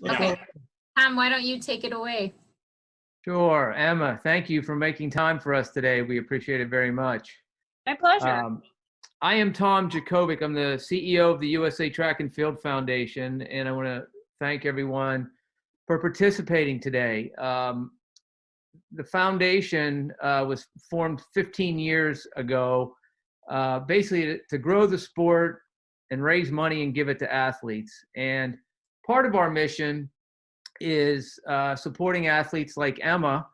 Okay. Tom, why don't you take it away? Sure. Emma, thank you for making time for us today. We appreciate it very much. My pleasure. I am Tom Jakovic. I'm the CEO of the USA Track and Field Foundation, and I want to thank everyone for participating today. The foundation was formed 15 years ago, basically to grow the sport and raise money and give it to athletes. And part of our mission is supporting athletes like Emma,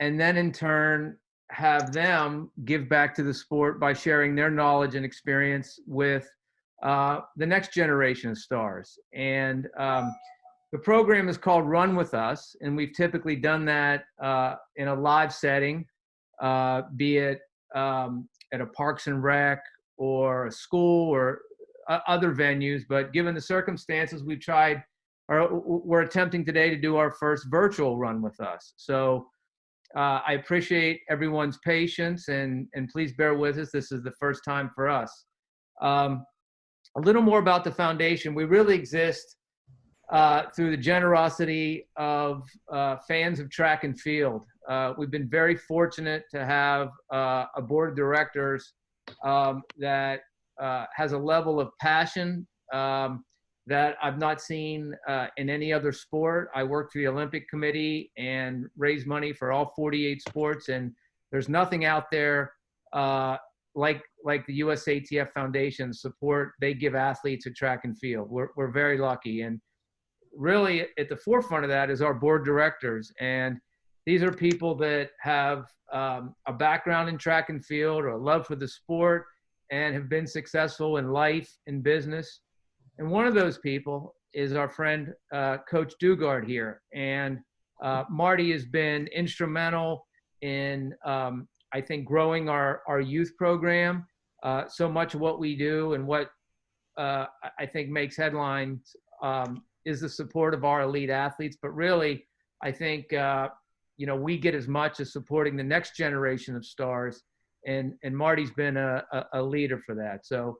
and then in turn have them give back to the sport by sharing their knowledge and experience with the next generation of stars. And the program is called Run With Us, and we've typically done that in a live setting, be it at a Parks and Rec or a school or other venues. But given the circumstances, we're attempting today to do our first virtual Run With Us. So I appreciate everyone's patience, and please bear with us. This is the first time for us. A little more about the foundation. We really exist through the generosity of fans of track and field. We've been very fortunate to have a board of directors that has a level of passion that I've not seen in any other sport. I work for the Olympic Committee and raise money for all 48 sports, and there's nothing out there like the USATF Foundation support they give athletes at track and field. We're very lucky, and really at the forefront of that is our board directors, and these are people that have a background in track and field or a love for the sport and have been successful in life and business. And one of those people is our friend, Coach Dugard here. And Marty has been instrumental in, I think, growing our youth program. So much of what we do and what I think makes headlines is the support of our elite athletes. But really, I think, we get as much as supporting the next generation of stars. And Marty's been a leader for that. So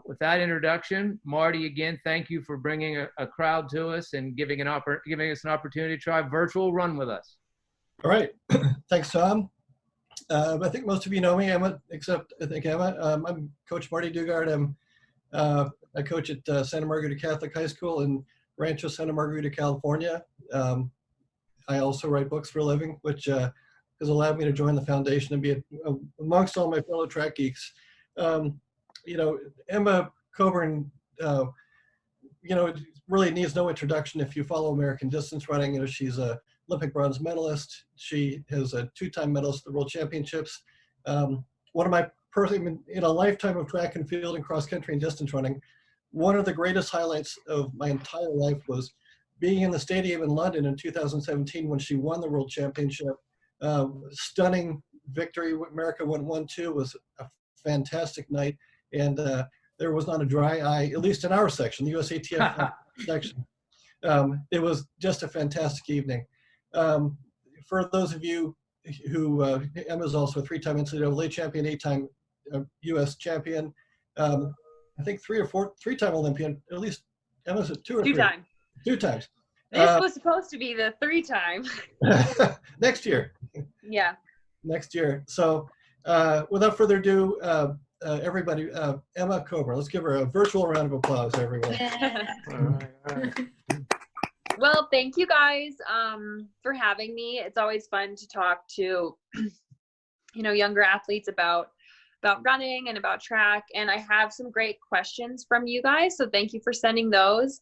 with that introduction, Marty, again, thank you for bringing a crowd to us and giving us an opportunity to try virtual Run With Us. All right. Thanks, Tom. I think most of you know me, Emma, except I think Emma. I'm Coach Marty Dugard. I coach at Santa Margarita Catholic High School in Rancho Santa Margarita, California. I also write books for a living, which has allowed me to join the foundation and be amongst all my fellow track geeks. Emma Coburn, really needs no introduction if you follow American distance running. She's a Olympic bronze medalist. She is a two-time medalist at the World Championships. One of my in a lifetime of track and field and cross country and distance running, one of the greatest highlights of my entire life was being in the stadium in London in 2017 when she won the World Championship. Stunning victory. America won 1-2. Was a fantastic night. And there was not a dry eye, at least in our section, the USATF section. It was just a fantastic evening. For those of you who, Emma's also a three-time NCAA champion, eight-time U.S. champion. I think three-time Olympian, at least Emma's a two times. Two times. This was supposed to be the three-time. Next year. Yeah. Next year. So without further ado, everybody, Emma Coburn. Let's give her a virtual round of applause, everyone. All right. Well, thank you guys for having me. It's always fun to talk to, younger athletes about running and about track. And I have some great questions from you guys. So thank you for sending those.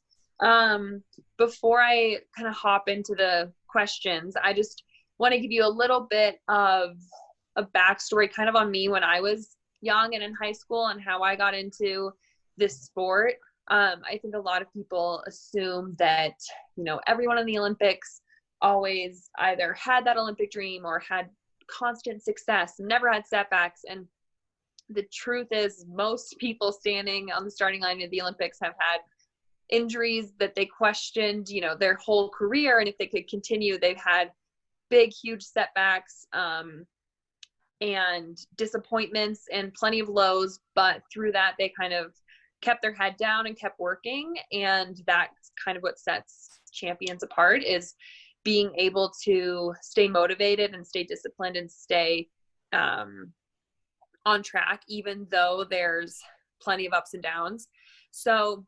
Before I kind of hop into the questions, I just want to give you a little bit of a backstory kind of on me when I was young and in high school and how I got into this sport. I think a lot of people assume that, everyone in the Olympics always either had that Olympic dream or had constant success and never had setbacks. And the truth is most people standing on the starting line of the Olympics have had injuries that they questioned, their whole career. And if they could continue, they've had big, huge setbacks and disappointments and plenty of lows. But through that, they kind of kept their head down and kept working. And that's kind of what sets champions apart, is being able to stay motivated and stay disciplined and stay on track, even though there's plenty of ups and downs. So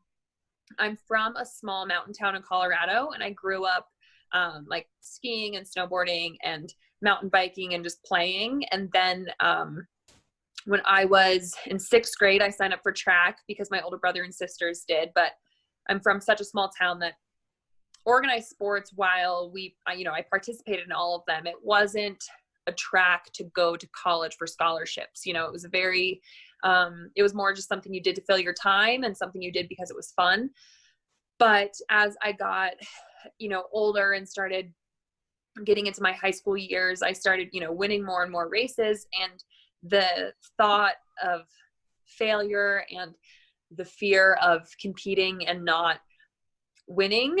I'm from a small mountain town in Colorado, and I grew up like skiing and snowboarding and mountain biking and just playing. And then when I was in 6th grade, I signed up for track because my older brother and sisters did. But I'm from such a small town that organized sports, while I participated in all of them, it wasn't a track to go to college for scholarships. It was it was more just something you did to fill your time and something you did because it was fun. But as I got, older and started getting into my high school years, I started, winning more and more races, and the thought of failure and the fear of competing and not winning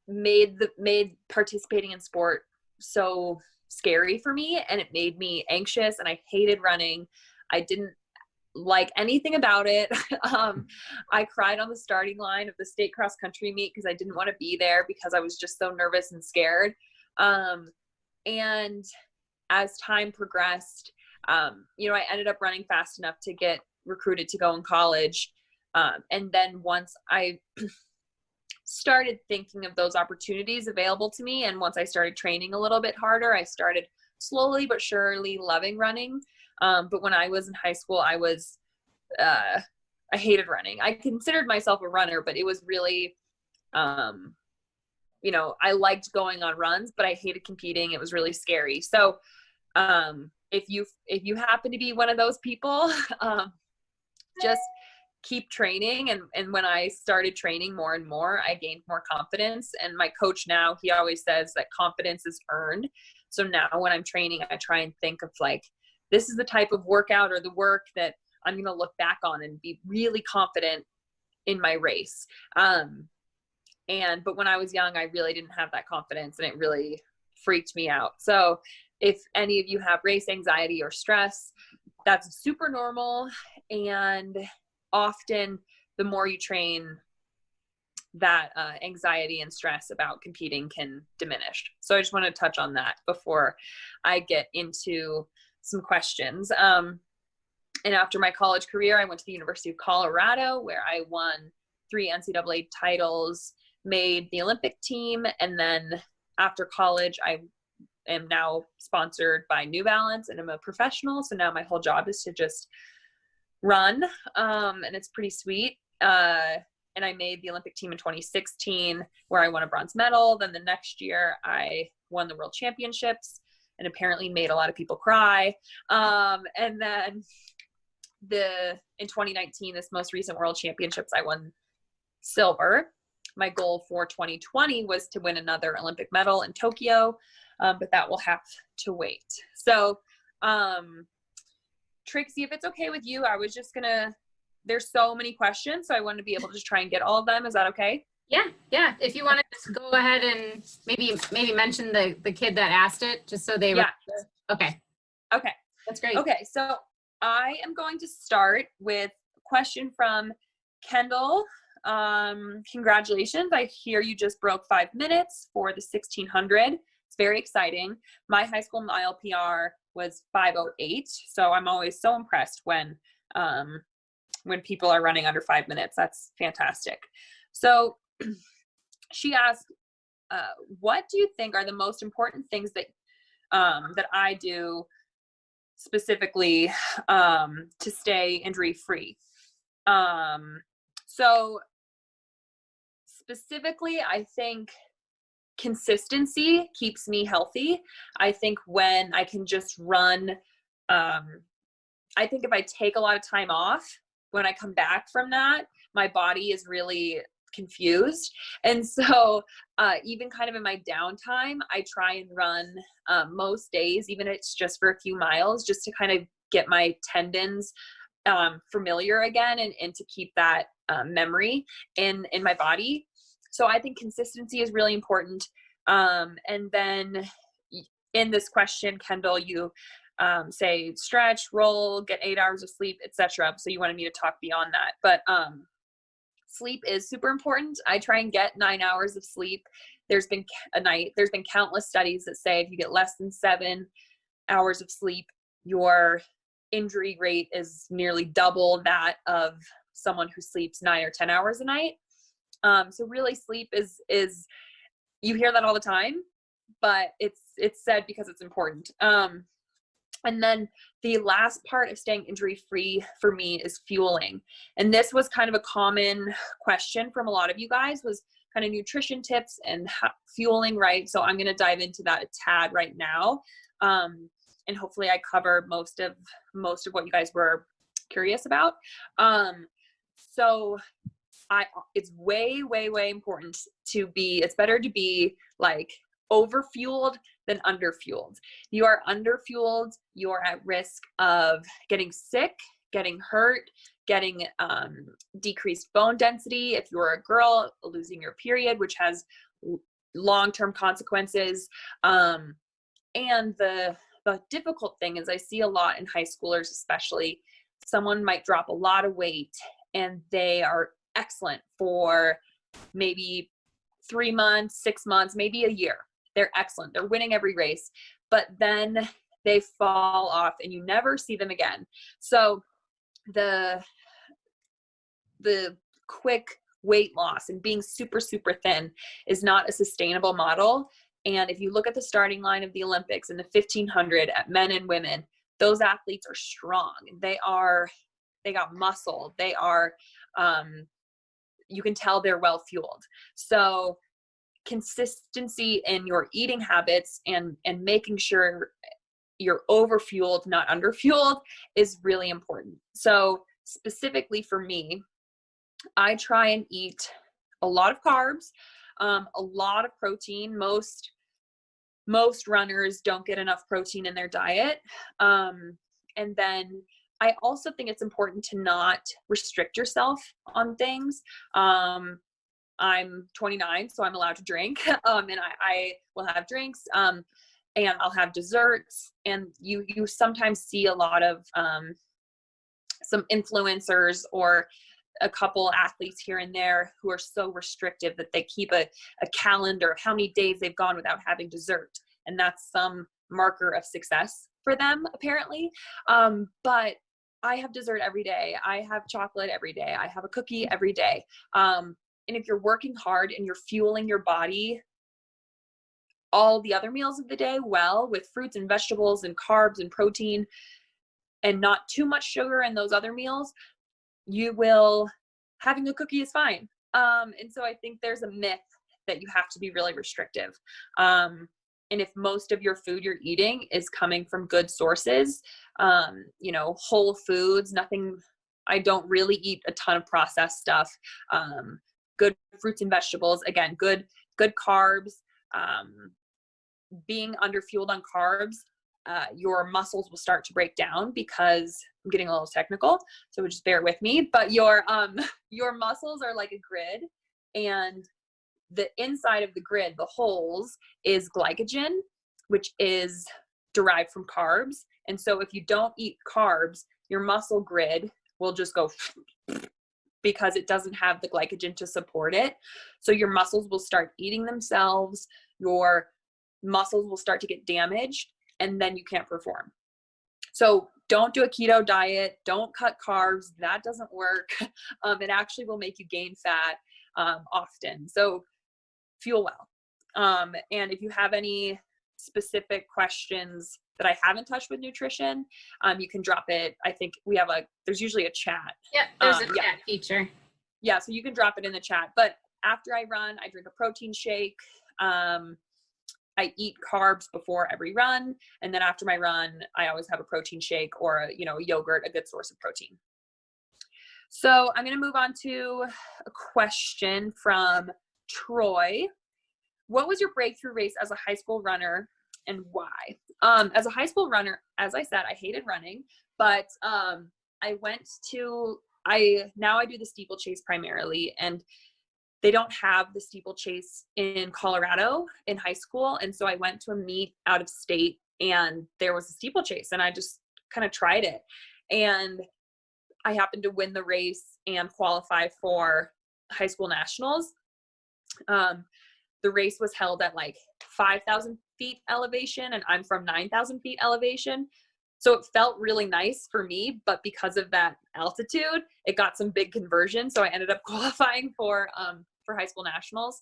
made participating in sport so scary for me, and it made me anxious, and I hated running. I didn't like anything about it. I cried on the starting line of the state cross country meet because I didn't want to be there because I was just so nervous and scared. And as time progressed, I ended up running fast enough to get recruited to go in college. And then once I started thinking of those opportunities available to me, and once I started training a little bit harder, I started slowly but surely loving running. But when I was in high school, I hated running. I considered myself a runner, but it was really, I liked going on runs, but I hated competing. It was really scary. So, if you happen to be one of those people, just keep training. And when I started training more and more, I gained more confidence. And my coach now, he always says that confidence is earned. So now when I'm training, I try and think of like, this is the type of workout or the work that I'm going to look back on and be really confident in my race. But when I was young, I really didn't have that confidence, and it really freaked me out. So if any of you have race anxiety or stress, that's super normal. And often the more you train, that anxiety and stress about competing can diminish. So I just want to touch on that before I get into some questions. And after my college career, I went to the University of Colorado, where I won 3 NCAA titles, made the Olympic team. And then after college, I am now sponsored by New Balance, and I'm a professional. So now my whole job is to just run. And it's pretty sweet. And I made the Olympic team in 2016, where I won a bronze medal. Then the next year I won the world championships and apparently made a lot of people cry. And then in 2019, this most recent world championships, I won silver. My goal for 2020 was to win another Olympic medal in Tokyo, but that will have to wait. So, Trixie, if it's okay with you, I was just there's so many questions, so I wanted to be able to just try and get all of them. Is that okay? Yeah. If you want to just go ahead and maybe mention the kid that asked it, just so they Okay. That's great. Okay, so I am going to start with a question from Kendall. Congratulations. I hear you just broke 5 minutes for the 1600. It's very exciting. My high school mile PR was 5:08. So I'm always so impressed when people are running under 5 minutes. That's fantastic. So she asked, what do you think are the most important things that I do specifically to stay injury free? So specifically, I think consistency keeps me healthy. I think when I can just run, I think if I take a lot of time off, when I come back from that, my body is really confused. And so even kind of in my downtime, I try and run most days, even if it's just for a few miles, just to kind of get my tendons familiar again, and to keep that memory in my body. So I think consistency is really important. And then in this question, Kendall, you say stretch, roll, get 8 hours of sleep, etc. So you wanted me to talk beyond that, but sleep is super important. I try and get 9 hours of sleep. There's been countless studies that say if you get less than 7 hours of sleep, your injury rate is nearly double that of someone who sleeps 9 or 10 hours a night. So really sleep is, you hear that all the time, but it's said because it's important. And then the last part of staying injury free for me is fueling. And this was kind of a common question from a lot of you guys, was kind of nutrition tips and fueling, right? So I'm going to dive into that a tad right now. And hopefully I cover most of what you guys were curious about. So it's way, way, way important it's better to be like overfueled than underfueled. You are underfueled, you're at risk of getting sick, getting hurt, getting decreased bone density. If you're a girl, losing your period, which has long-term consequences. And the difficult thing is I see a lot in high schoolers, especially, someone might drop a lot of weight and they are excellent for maybe 3 months, 6 months, maybe a year. They're excellent. They're winning every race, but then they fall off and you never see them again. So the quick weight loss and being super, super thin is not a sustainable model. And if you look at the starting line of the Olympics in the 1500 at men and women, those athletes are strong. They got muscle. They are, you can tell they're well fueled. So consistency in your eating habits and making sure you're overfueled, not underfueled, is really important. So specifically for me, I try and eat a lot of carbs, a lot of protein. Most runners don't get enough protein in their diet. And then I also think it's important to not restrict yourself on things. I'm 29, so I'm allowed to drink, and I will have drinks, and I'll have desserts. And you sometimes see a lot of some influencers or a couple athletes here and there who are so restrictive that they keep a calendar of how many days they've gone without having dessert, and that's some marker of success for them, apparently. But I have dessert every day. I have chocolate every day. I have a cookie every day. And if you're working hard and you're fueling your body all the other meals of the day well with fruits and vegetables and carbs and protein and not too much sugar in those other meals, having a cookie is fine. And so I think there's a myth that you have to be really restrictive. And if most of your food you're eating is coming from good sources, whole foods, I don't really eat a ton of processed stuff. Good fruits and vegetables, again, good carbs. Being underfueled on carbs, your muscles will start to break down, because I'm getting a little technical, so just bear with me, but your muscles are like a grid, and the inside of the grid, the holes, is glycogen, which is derived from carbs. And so if you don't eat carbs, your muscle grid will just go because it doesn't have the glycogen to support it. So your muscles will start eating themselves, your muscles will start to get damaged, and then you can't perform. So don't do a keto diet, don't cut carbs, that doesn't work. It actually will make you gain fat often. So fuel well. And if you have any specific questions that I haven't touched with nutrition, you can drop it. I think there's usually a chat. Yeah, there's a chat feature. Yeah, so you can drop it in the chat. But after I run, I drink a protein shake. I eat carbs before every run. And then after my run, I always have a protein shake or a yogurt, a good source of protein. So I'm going to move on to a question from Troy. What was your breakthrough race as a high school runner, and why? As a high school runner, as I said, I hated running, but I do the steeplechase primarily, and they don't have the steeplechase in Colorado in high school. And so I went to a meet out of state and there was a steeplechase, and I just kind of tried it. And I happened to win the race and qualify for high school nationals. The race was held at like 5,000 feet elevation, and I'm from 9,000 feet elevation. So it felt really nice for me, but because of that altitude, it got some big conversion. So I ended up qualifying for high school nationals.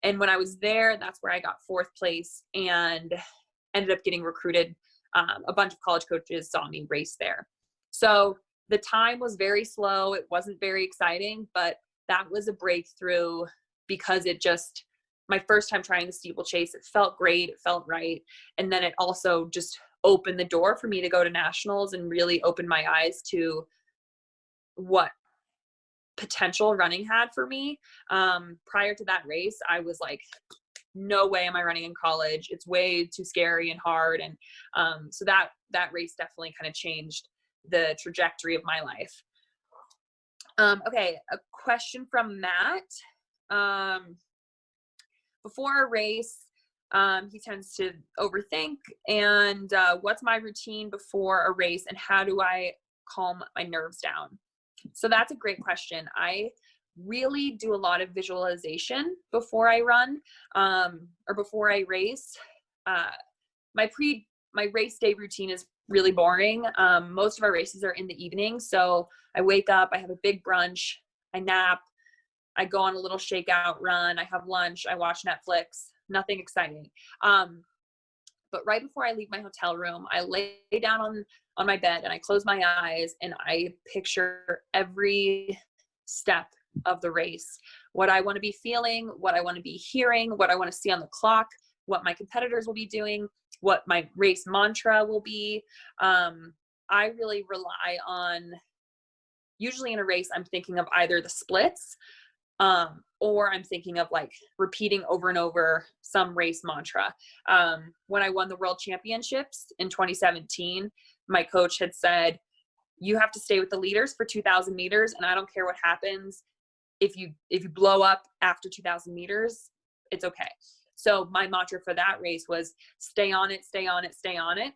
And when I was there, that's where I got 4th place and ended up getting recruited. A bunch of college coaches saw me race there. So the time was very slow. It wasn't very exciting, but that was a breakthrough because it just, my first time trying the steeplechase, it felt great. It felt right. And then it also just opened the door for me to go to nationals and really opened my eyes to what potential running had for me. Prior to that race, I was like, no way am I running in college. It's way too scary and hard. And so that race definitely kind of changed the trajectory of my life. Okay, a question from Matt. Before a race, he tends to overthink. And what's my routine before a race, and how do I calm my nerves down? So that's a great question. I really do a lot of visualization before I run or before I race. My race day routine is really boring. Most of our races are in the evening. So I wake up, I have a big brunch, I nap, I go on a little shakeout run, I have lunch, I watch Netflix, nothing exciting. But right before I leave my hotel room, I lay down on my bed and I close my eyes and I picture every step of the race, what I want to be feeling, what I want to be hearing, what I want to see on the clock, what my competitors will be doing, what my race mantra will be. I really rely on, usually in a race, I'm thinking of either the splits or I'm thinking of like repeating over and over some race mantra. When I won the world championships in 2017, my coach had said, you have to stay with the leaders for 2,000 meters. And I don't care what happens. If you blow up after 2,000 meters, it's okay. So my mantra for that race was stay on it, stay on it, stay on it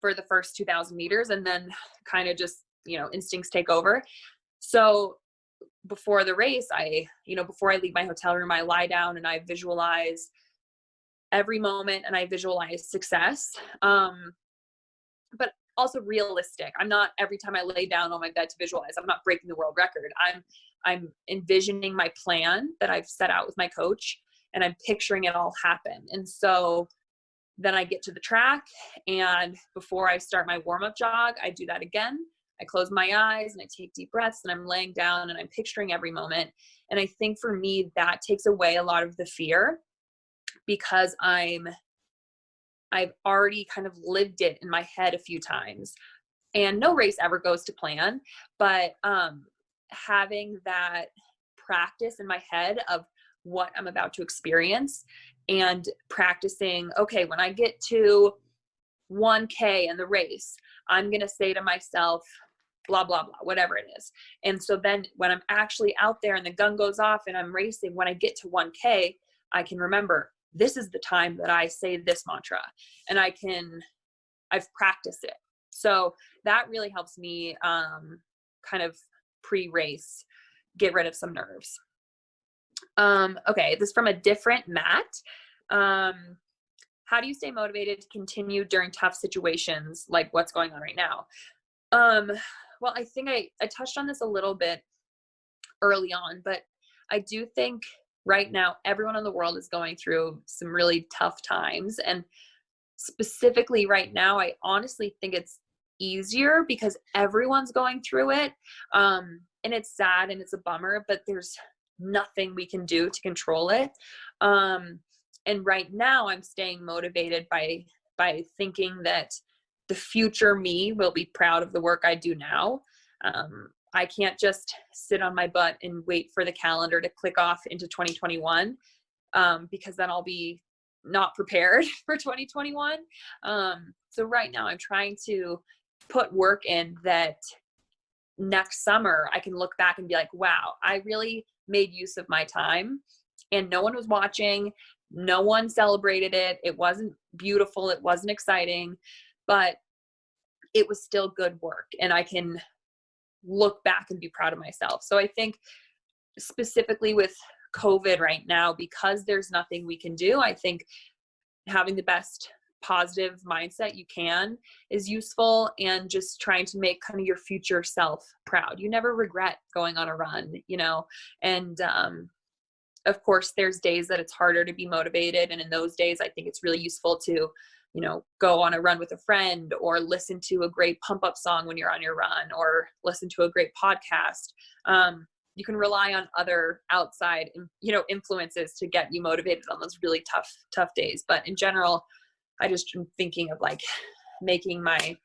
for the first 2,000 meters. And then kind of just, instincts take over. So before the race, before I leave my hotel room, I lie down and I visualize every moment and I visualize success. But also realistic. I'm not, every time I lay down on my bed to visualize, I'm not breaking the world record. I'm envisioning my plan that I've set out with my coach and I'm picturing it all happen. And so then I get to the track, and before I start my warm-up jog, I do that again. I close my eyes and I take deep breaths and I'm laying down and I'm picturing every moment. And I think for me, that takes away a lot of the fear because I've already kind of lived it in my head a few times. And no race ever goes to plan, but having that practice in my head of what I'm about to experience and practicing, okay, when I get to 1K in the race, I'm going to say to myself, blah, blah, blah, whatever it is. And so then when I'm actually out there and the gun goes off and I'm racing, when I get to 1K, I can remember this is the time that I say this mantra, and I've practiced it. So that really helps me kind of pre-race get rid of some nerves. Okay, this is from a different Matt. How do you stay motivated to continue during tough situations like what's going on right now? Well, I think I touched on this a little bit early on, but I do think right now everyone in the world is going through some really tough times. And specifically right now, I honestly think it's easier because everyone's going through it. And it's sad and it's a bummer, but there's nothing we can do to control it. And right now I'm staying motivated by thinking that the future me will be proud of the work I do now. I can't just sit on my butt and wait for the calendar to click off into 2021, because then I'll be not prepared for 2021. So right now I'm trying to put work in that next summer I can look back and be like, wow, I really made use of my time. and no one was watching. No one celebrated it. It wasn't beautiful. It wasn't exciting, but it was still good work. And I can look back and be proud of myself. So I think specifically with COVID right now, because there's nothing we can do, I think having the best positive mindset you can is useful, and just trying to make kind of your future self proud. You never regret going on a run, you know, and of course there's days that it's harder to be motivated. And in those days, I think it's really useful to, you know, go on a run with a friend, or listen to a great pump up song when you're on your run, or listen to a great podcast. You can rely on other outside, you know, influences to get you motivated on those really tough days. But in general, I just am thinking of like making my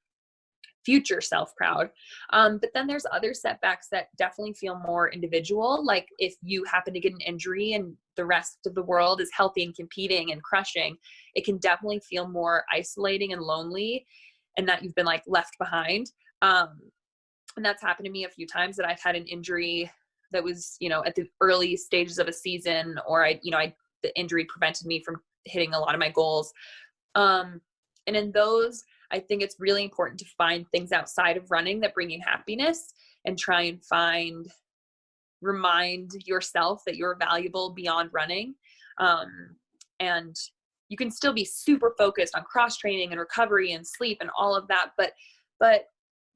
future self proud. But then there's other setbacks that definitely feel more individual. Like if you happen to get an injury and the rest of the world is healthy and competing and crushing, it can definitely feel more isolating and lonely, and that you've been like left behind. And that's happened to me a few times, that I've had an injury that was, you know, at the early stages of a season, or the injury prevented me from hitting a lot of my goals. And in those, I think it's really important to find things outside of running that bring you happiness, and try and remind yourself that you're valuable beyond running. And you can still be super focused on cross training and recovery and sleep and all of that, but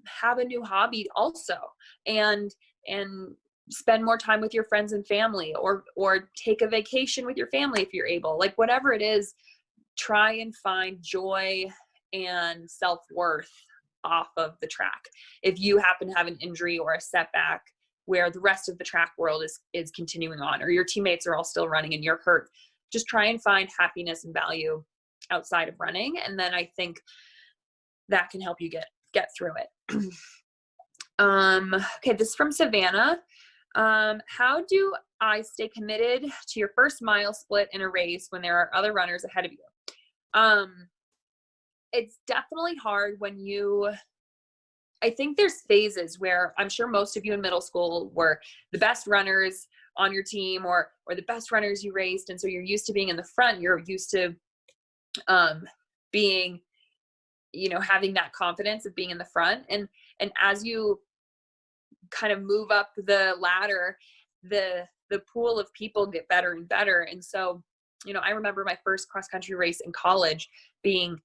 have a new hobby also, and spend more time with your friends and family, or take a vacation with your family if you're able. Like whatever it is, try and find joy and self-worth off of the track. If you happen to have an injury or a setback where the rest of the track world is continuing on, or your teammates are all still running and you're hurt, just try and find happiness and value outside of running. And then I think that can help you get through it. Okay, this is from Savannah. How do I stay committed to your first mile split in a race when there are other runners ahead of you? It's definitely hard I think there's phases where I'm sure most of you in middle school were the best runners on your team, or the best runners you raced. And so you're used to being in the front. You're used to, being, you know, having that confidence of being in the front. And as you kind of move up the ladder, the pool of people get better and better. And so, you know, I remember my first cross country race in college being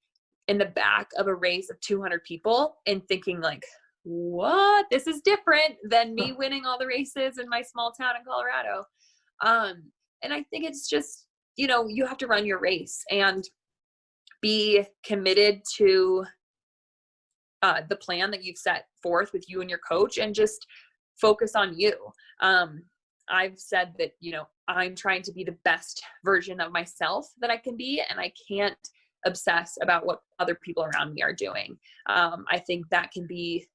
in the back of a race of 200 people and thinking like, what? This is different than me winning all the races in my small town in Colorado. And I think it's just, you know, you have to run your race and be committed to the plan that you've set forth with you and your coach, and just focus on you. I've said that, you know, I'm trying to be the best version of myself that I can be, and I can't obsess about what other people around me are doing. I think that can be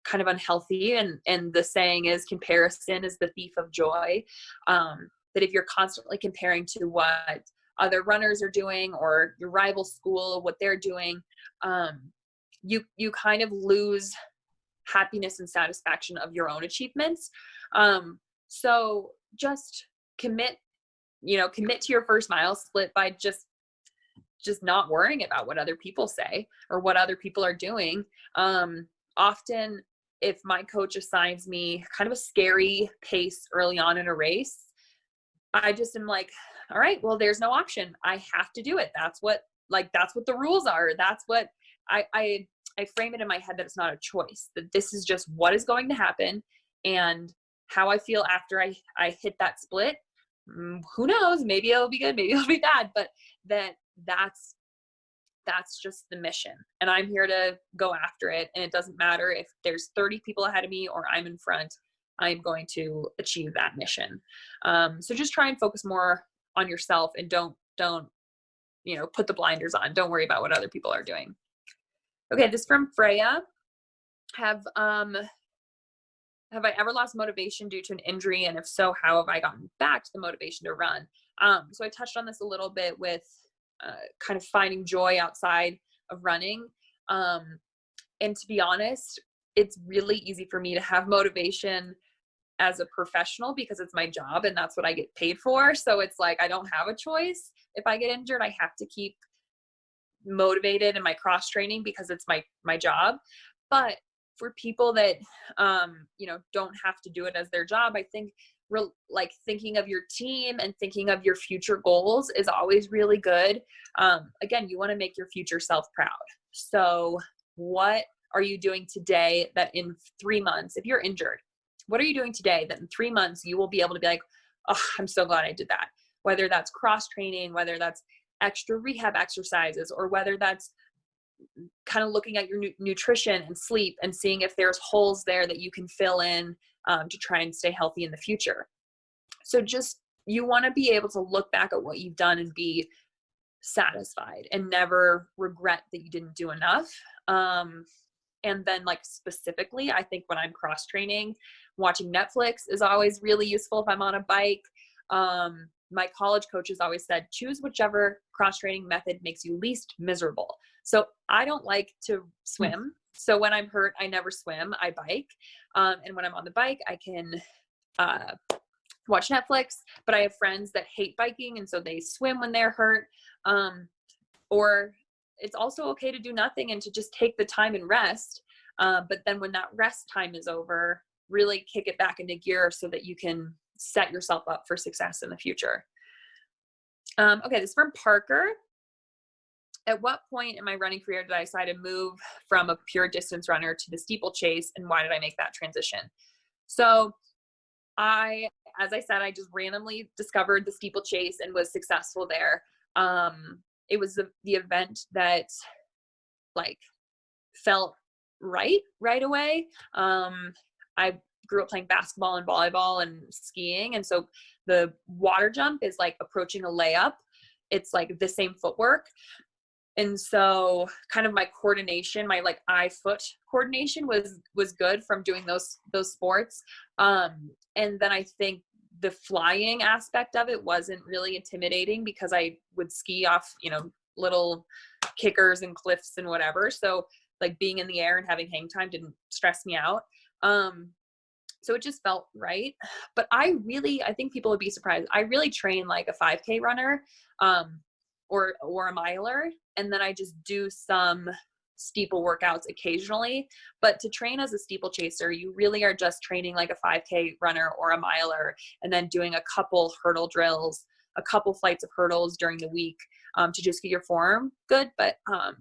kind of unhealthy. And the saying is, comparison is the thief of joy. That if you're constantly comparing to what other runners are doing, or your rival school, what they're doing, you kind of lose happiness and satisfaction of your own achievements. So just commit to your first mile split by just not worrying about what other people say or what other people are doing. Often if my coach assigns me kind of a scary pace early on in a race, I just am like, all right, well, there's no option. I have to do it. That's what the rules are. That's what I frame it in my head, that it's not a choice, that this is just what is going to happen, and how I feel after I hit that split. Who knows? Maybe it'll be good. Maybe it'll be bad, but that's just the mission, and I'm here to go after it. And it doesn't matter if there's 30 people ahead of me or I'm in front, I'm going to achieve that mission. So just try and focus more on yourself, and don't, you know, put the blinders on. Don't worry about what other people are doing. Okay. This is from Freya. Have I ever lost motivation due to an injury? And if so, how have I gotten back to the motivation to run? So I touched on this a little bit with kind of finding joy outside of running. And to be honest, it's really easy for me to have motivation as a professional because it's my job and that's what I get paid for. So it's like, I don't have a choice. If I get injured, I have to keep motivated in my cross training because it's my job. But for people that, you know, don't have to do it as their job, I think like thinking of your team and thinking of your future goals is always really good. Again, you want to make your future self proud. So what are you doing today that in 3 months, if you're injured, what are you doing today that in 3 months you will be able to be like, oh, I'm so glad I did that. Whether that's cross training, whether that's extra rehab exercises, or whether that's kind of looking at your nutrition and sleep and seeing if there's holes there that you can fill in to try and stay healthy in the future. So just, you want to be able to look back at what you've done and be satisfied and never regret that you didn't do enough. And then like specifically, I think when I'm cross training, watching Netflix is always really useful if I'm on a bike. My college coaches always said, choose whichever cross training method makes you least miserable. So I don't like to swim. So when I'm hurt, I never swim, I bike. And when I'm on the bike, I can watch Netflix, but I have friends that hate biking. And so they swim when they're hurt. Or it's also okay to do nothing and to just take the time and rest. But then when that rest time is over, really kick it back into gear so that you can set yourself up for success in the future. Okay, this is from Parker. At what point in my running career did I decide to move from a pure distance runner to the steeplechase, and why did I make that transition? So as I said, I just randomly discovered the steeplechase and was successful there. It was the event that like felt right away. I grew up playing basketball and volleyball and skiing. And so the water jump is like approaching a layup. It's like the same footwork. And so kind of my coordination, my like eye-foot coordination was good from doing those sports. And then I think the flying aspect of it wasn't really intimidating because I would ski off, you know, little kickers and cliffs and whatever. So like being in the air and having hang time didn't stress me out. So it just felt right. But I think people would be surprised. I really train like a 5K runner, or a miler. And then I just do some steeple workouts occasionally. But to train as a steeplechaser, you really are just training like a 5K runner or a miler, and then doing a couple hurdle drills, a couple flights of hurdles during the week to just get your form good. But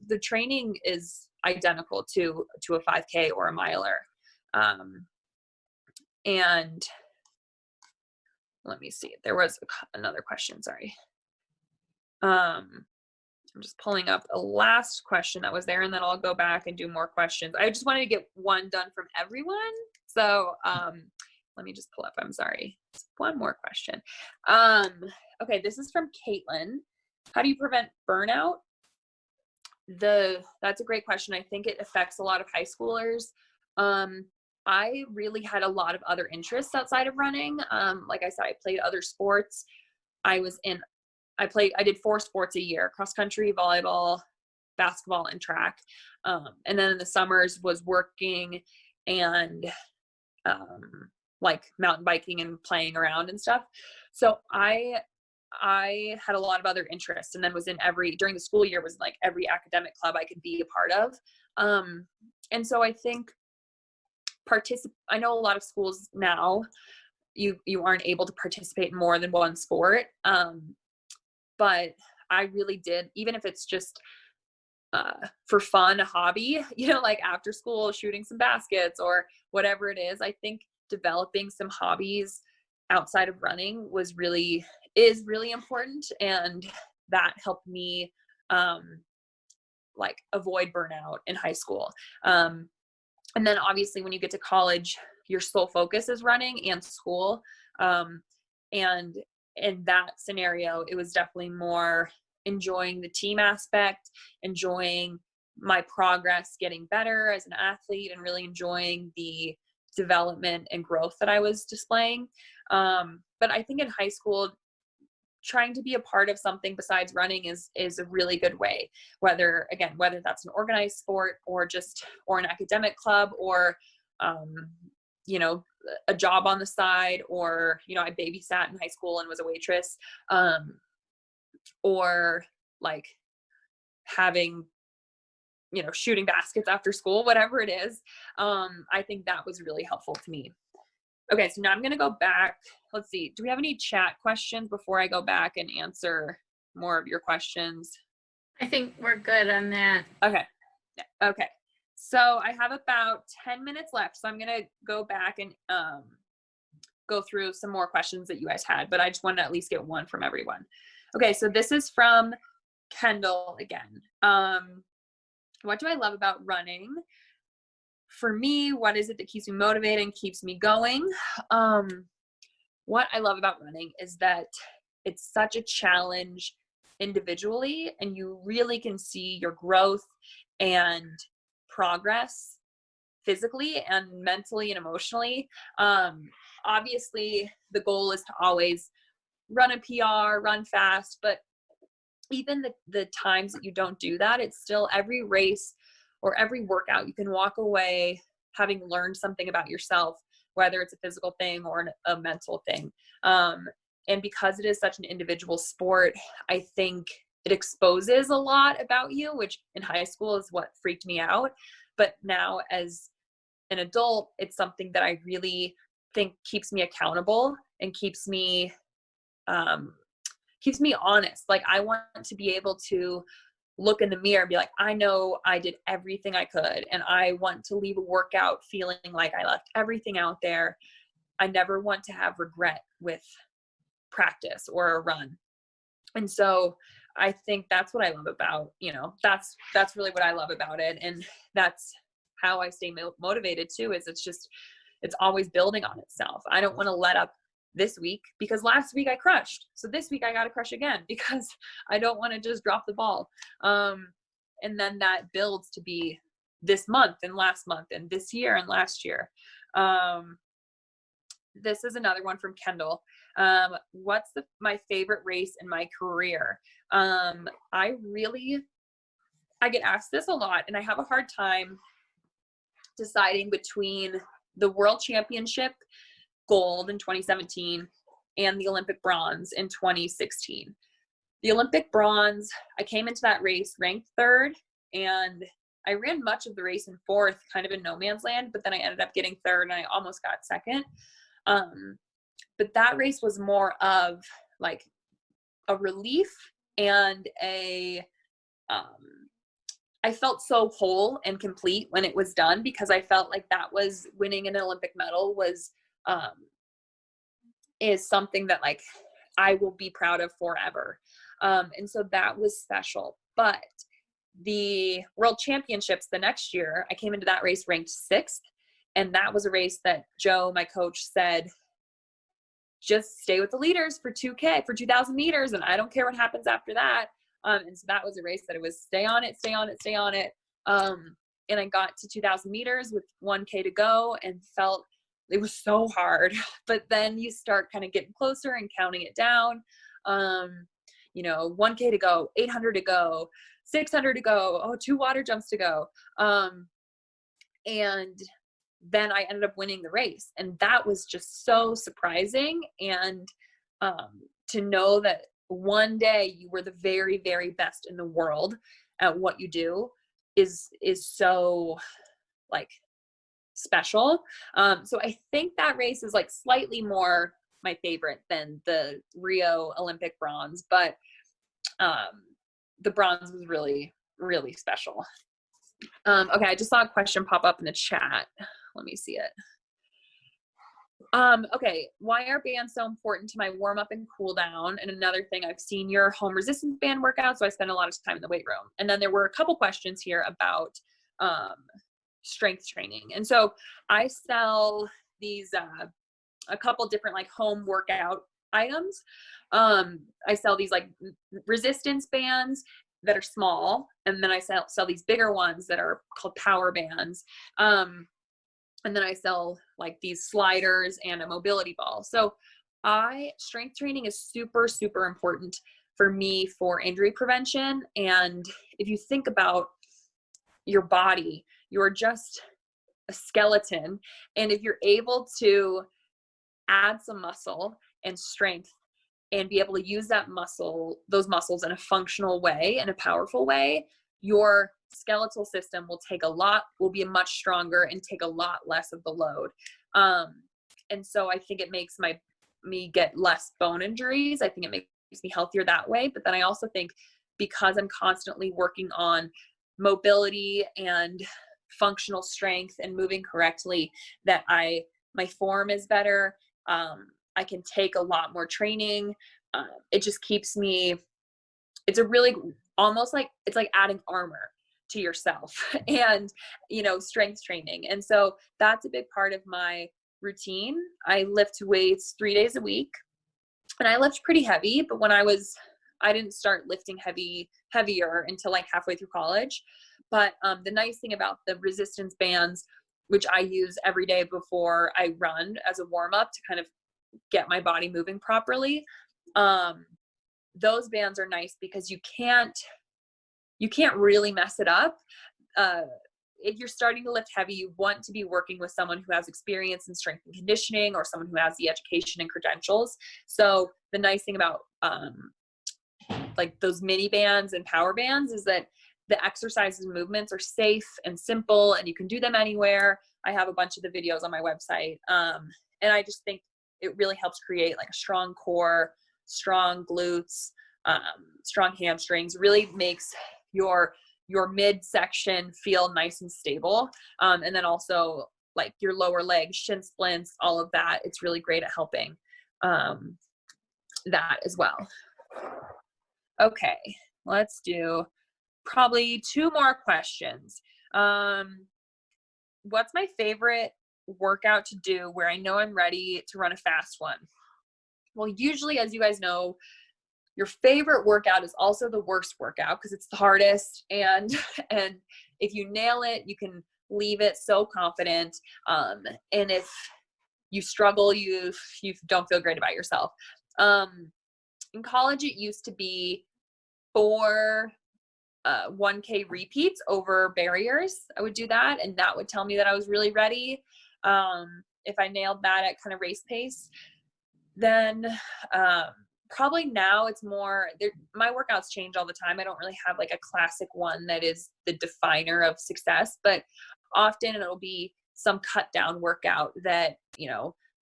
the training is identical to a 5K or a miler. And let me see, there was another question, sorry. I'm just pulling up a last question that was there, and then I'll go back and do more questions. I just wanted to get one done from everyone. So let me just pull up, I'm sorry. One more question. Okay, this is from Caitlin. How do you prevent burnout? That's a great question. I think it affects a lot of high schoolers. I really had a lot of other interests outside of running. Like I said, I played other sports. I did 4 sports a year: cross country, volleyball, basketball, and track. And then in the summers was working and like mountain biking and playing around and stuff. So I had a lot of other interests, and then was in during the school year was like every academic club I could be a part of. And so I think I know a lot of schools now, you aren't able to participate in more than one sport. But I really did, even if it's just for fun, a hobby, you know, like after school shooting some baskets or whatever it is. I think developing some hobbies outside of running is really important, and that helped me like avoid burnout in high school. And then obviously when you get to college, your sole focus is running and school. And in that scenario, it was definitely more enjoying the team aspect, enjoying my progress, getting better as an athlete, and really enjoying the development and growth that I was displaying. But I think in high school, trying to be a part of something besides running is a really good way, whether that's an organized sport or an academic club, or you know, a job on the side, or, you know, I babysat in high school and was a waitress, or like having, you know, shooting baskets after school, whatever it is. I think that was really helpful to me. Okay, so now I'm going to go back. Let's see. Do we have any chat questions before I go back and answer more of your questions? I think we're good on that. Okay. Okay. So I have about 10 minutes left. So I'm going to go back and go through some more questions that you guys had, but I just wanted to at least get one from everyone. Okay. So this is from Kendall again. What do I love about running? For me, what is it that keeps me motivated and keeps me going? What I love about running is that it's such a challenge individually, and you really can see your growth and progress physically and mentally and emotionally. Obviously, the goal is to always run a PR, run fast, but even the times that you don't do that, it's still every race or every workout, you can walk away having learned something about yourself, whether it's a physical thing or a mental thing. And because it is such an individual sport, I think it exposes a lot about you, which in high school is what freaked me out. But now as an adult, it's something that I really think keeps me accountable and keeps me honest. Like, I want to be able to look in the mirror and be like, I know I did everything I could, and I want to leave a workout feeling like I left everything out there. I never want to have regret with practice or a run. And so I think that's what I love about, you know, that's really what I love about it. And that's how I stay motivated too, is it's always building on itself. I don't want to let up this week because last week I crushed. So this week I got to crush again because I don't want to just drop the ball. And then that builds to be this month and last month and this year and last year. This is another one from Kendall. What's my favorite race in my career? I get asked this a lot, and I have a hard time deciding between the World Championship gold in 2017 and the Olympic bronze in 2016. The Olympic bronze, I came into that race ranked 3rd, and I ran much of the race in 4th, kind of in no man's land, but then I ended up getting 3rd and I almost got 2nd. But that race was more of like a relief and I felt so whole and complete when it was done, because I felt like that was winning an Olympic medal is something that like I will be proud of forever. And so that was special. But the World Championships the next year, I came into that race ranked 6th. And that was a race that Joe, my coach, said, just stay with the leaders for 2K, for 2,000 meters. And I don't care what happens after that. And so that was a race that it was stay on it, stay on it, stay on it. And I got to 2,000 meters with 1K to go and felt it was so hard. But then you start kind of getting closer and counting it down. 1K to go, 800 to go, 600 to go, 2 water jumps to go. And then I ended up winning the race. And that was just so surprising. And to know that one day you were the very, very best in the world at what you do is so like special. So I think that race is like slightly more my favorite than the Rio Olympic bronze, but the bronze was really, really special. Okay, I just saw a question pop up in the chat. Let me see it. Okay, why are bands so important to my warm up and cool down? And another thing, I've seen your home resistance band workout, so I spend a lot of time in the weight room. And then there were a couple questions here about strength training. And so I sell these a couple different like home workout items. I sell these like resistance bands that are small, and then I sell these bigger ones that are called power bands. And then I sell like these sliders and a mobility ball. So strength training is super, super important for me for injury prevention. And if you think about your body, you're just skeleton. And if you're able to add some muscle and strength and be able to use those muscles in a functional way, in a powerful way, your skeletal system will be much stronger and take a lot less of the load. And so I think it makes me get less bone injuries. I think it makes me healthier that way. But then I also think, because I'm constantly working on mobility and functional strength and moving correctly, that my form is better. I can take a lot more training. It just keeps me, it's a really, almost like, it's like adding armor to yourself and, strength training. And so that's a big part of my routine. I lift weights 3 days a week, and I lift pretty heavy, but I didn't start lifting heavier until like halfway through college. But the nice thing about the resistance bands, which I use every day before I run as a warm up to kind of get my body moving properly, those bands are nice because you can't really mess it up. If you're starting to lift heavy, you want to be working with someone who has experience in strength and conditioning, or someone who has the education and credentials. So the nice thing about like those mini bands and power bands is that the exercises and movements are safe and simple, and you can do them anywhere. I have a bunch of the videos on my website. And I just think it really helps create like a strong core, strong glutes, strong hamstrings, really makes your midsection feel nice and stable. And then also like your lower legs, shin splints, all of that. It's really great at helping that as well. Okay, let's do probably 2 more questions. What's my favorite workout to do where I know I'm ready to run a fast one? Well, usually, as you guys know, your favorite workout is also the worst workout because it's the hardest. And if you nail it, you can leave it so confident. And if you struggle, you don't feel great about yourself. In college, it used to be 4 1K repeats over barriers. I would do that, and that would tell me that I was really ready. If I nailed that at kind of race pace, then probably now it's more, my workouts change all the time. I don't really have like a classic one that is the definer of success, but often it'll be some cut down workout that,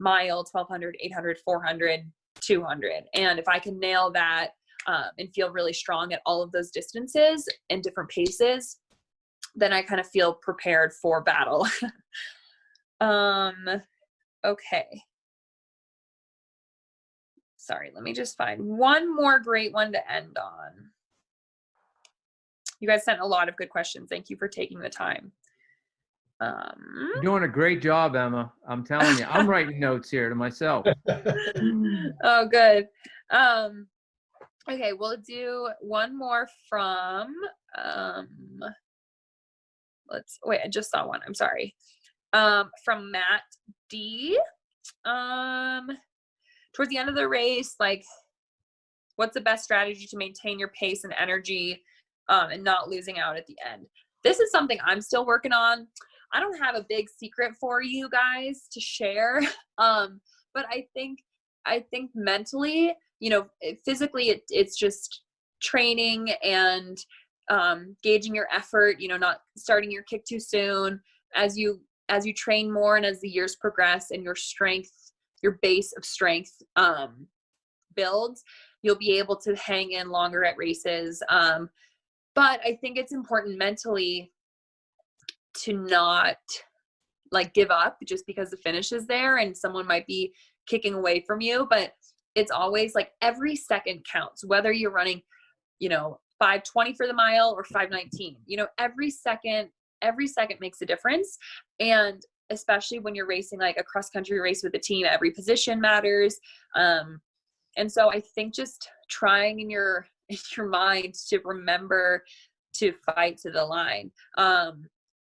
mile, 1200, 800, 400, 200. And if I can nail that and feel really strong at all of those distances and different paces, then I kind of feel prepared for battle. Okay. Sorry, let me just find one more great one to end on. You guys sent a lot of good questions. Thank you for taking the time. You're doing a great job, Emma. I'm telling you, I'm writing notes here to myself. Oh, good. Okay, we'll do one more from, wait, I just saw one. I'm sorry. From Matt D. Towards the end of the race, like, what's the best strategy to maintain your pace and energy and not losing out at the end? This is something I'm still working on. I don't have a big secret for you guys to share, but I think mentally, physically, it's just training and gauging your effort. Not starting your kick too soon. As you train more and as the years progress and your base of strength builds, you'll be able to hang in longer at races. But I think it's important mentally to not like give up just because the finish is there and someone might be kicking away from you. But it's always like every second counts, whether you're running, 5:20 for the mile or 5:19. Every second makes a difference. And especially when you're racing like a cross country race with a team, every position matters. And so I think just trying in your mind to remember to fight to the line.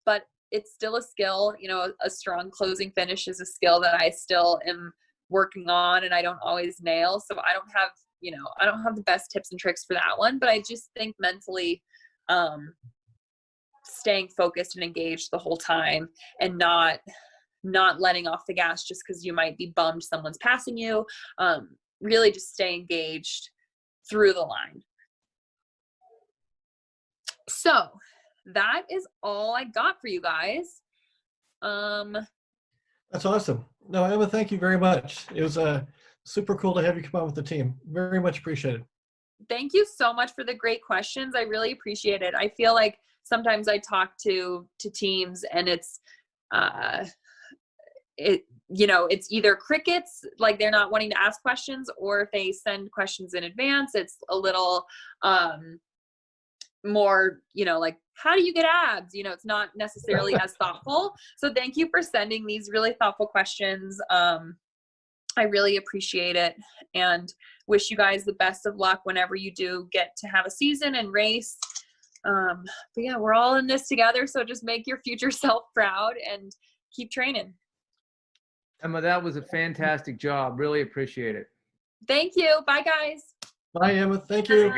But it's still a skill, a strong closing finish is a skill that I still am working on and I don't always nail. So I don't have the best tips and tricks for that one, but I just think mentally, staying focused and engaged the whole time, and not letting off the gas just because you might be bummed someone's passing you. Really just stay engaged through the line. So that is all I got for you guys. That's awesome. No, Emma, thank you very much. It was super cool to have you come on with the team. Very much appreciated. Thank you so much for the great questions. I really appreciate it. I feel like sometimes I talk to teams and it's it's either crickets, like they're not wanting to ask questions, or if they send questions in advance, it's a little more, like, how do you get abs? It's not necessarily as thoughtful. So thank you for sending these really thoughtful questions. I really appreciate it, and wish you guys the best of luck whenever you do get to have a season and race. But yeah, we're all in this together. So just make your future self proud and keep training. Emma, that was a fantastic job. Really appreciate it. Thank you. Bye, guys. Bye, Emma. Thank you.